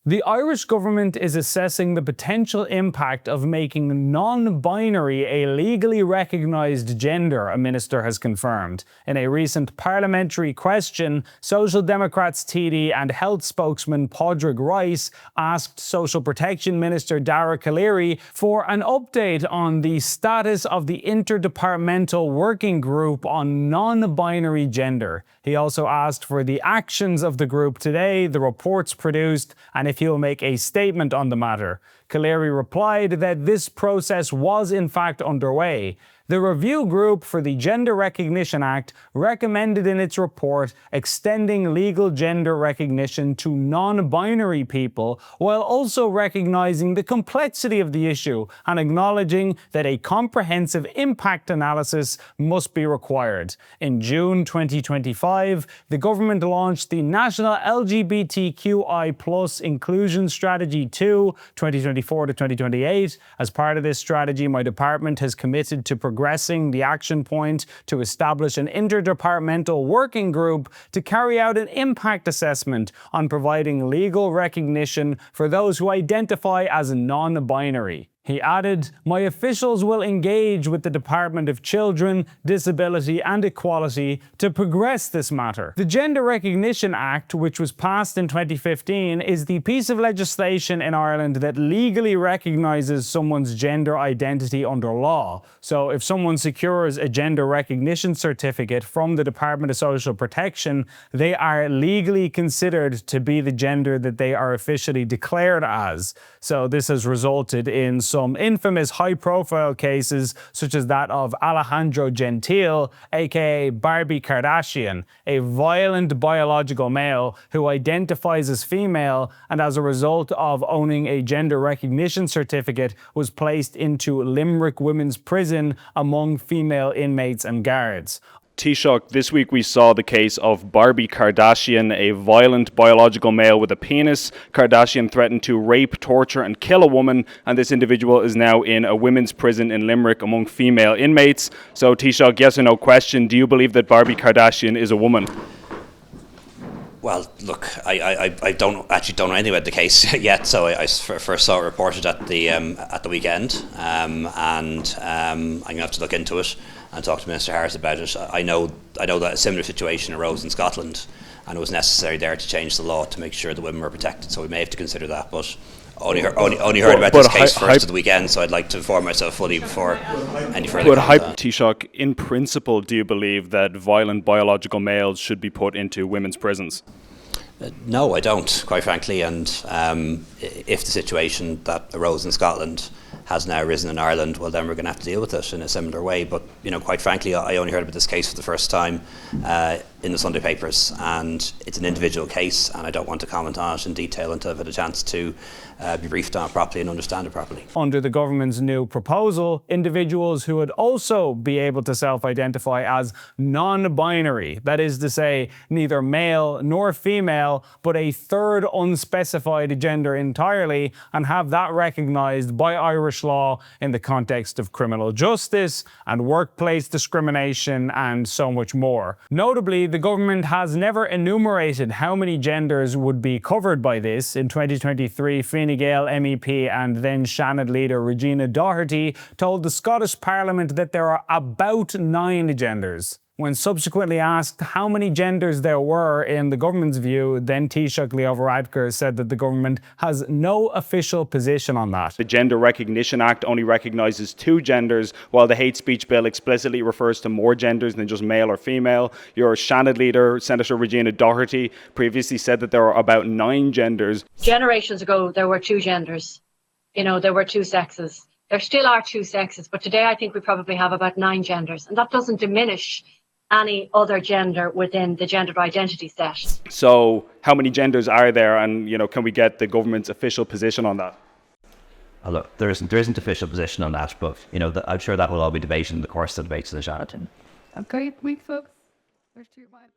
The Irish government is assessing the potential impact of making non-binary a legally recognised gender, a minister has confirmed. In a recent parliamentary question, Social Democrats TD and health spokesman Padraig Rice asked Social Protection Minister Dara Calleary for an update on the status of the Interdepartmental Working Group on Non-Binary Gender. He also asked for the actions of the group today, the reports produced, and if he will make a statement on the matter. Calleary replied that this process was in fact underway. The review group for the Gender Recognition Act recommended in its report extending legal gender recognition to non-binary people, while also recognizing the complexity of the issue and acknowledging that a comprehensive impact analysis must be required. In June 2025, the government launched the National LGBTQI+ Inclusion Strategy 2, 2024 to 2028. As part of this strategy, my department has committed to progressing the action point to establish an interdepartmental working group to carry out an impact assessment on providing legal recognition for those who identify as non-binary. He added, "My officials will engage with the Department of Children, Disability and Equality to progress this matter." The Gender Recognition Act, which was passed in 2015, is the piece of legislation in Ireland that legally recognises someone's gender identity under law. So if someone secures a gender recognition certificate from the Department of Social Protection, they are legally considered to be the gender that they are officially declared as. So this has resulted in some infamous high-profile cases, such as that of Alejandro Gentile, aka Barbie Kardashian, a violent biological male who identifies as female and as a result of owning a gender recognition certificate was placed into Limerick Women's Prison among female inmates and guards. Taoiseach, this week we saw the case of Barbie Kardashian, a violent biological male with a penis. Kardashian threatened to rape, torture and kill a woman, and this individual is now in a women's prison in Limerick among female inmates. So Taoiseach, yes or no question, do you believe that Barbie Kardashian is a woman? Well, look, I don't know anything about the case yet. So I first saw it reported at the weekend, and I'm going to have to look into it and talk to Minister Harris about it. I know that a similar situation arose in Scotland, and it was necessary there to change the law to make sure that women were protected. So we may have to consider that, but only heard about this case first at the weekend. So I'd like to inform myself fully before any further. But Taoiseach, in principle, do you believe that violent biological males should be put into women's prisons? No, I don't, quite frankly. And if the situation that arose in Scotland has now arisen in Ireland, well, then we're going to have to deal with it in a similar way. But, quite frankly, I only heard about this case for the first time in the Sunday papers, and it's an individual case, and I don't want to comment on it in detail until I've had a chance to be briefed on it properly and understand it properly. Under the government's new proposal, individuals who would also be able to self-identify as non-binary, that is to say, neither male nor female, but a third unspecified gender entirely, and have that recognised by Irish law in the context of criminal justice and workplace discrimination and so much more. Notably, the government has never enumerated how many genders would be covered by this. In 2023, Fine Gael MEP and then Seanad leader Regina Doherty told the Scottish Parliament that there are about 9 genders. When subsequently asked how many genders there were in the government's view, then Taoiseach Leo Varadkar said that the government has no official position on that. The Gender Recognition Act only recognises 2 genders, while the hate speech bill explicitly refers to more genders than just male or female. Your Seanad leader, Senator Regina Doherty, previously said that there are about 9 genders. Generations ago, there were 2 genders. There were 2 sexes. There still are 2 sexes, but today I think we probably have about 9 genders, and that doesn't diminish any other gender within the gender identity set. So how many genders are there, and can we get the government's official position on that? Look, there isn't official position on that, but I'm sure that will all be debated in the course of the debates in the Seanad. Okay, week folks. There's to your mind.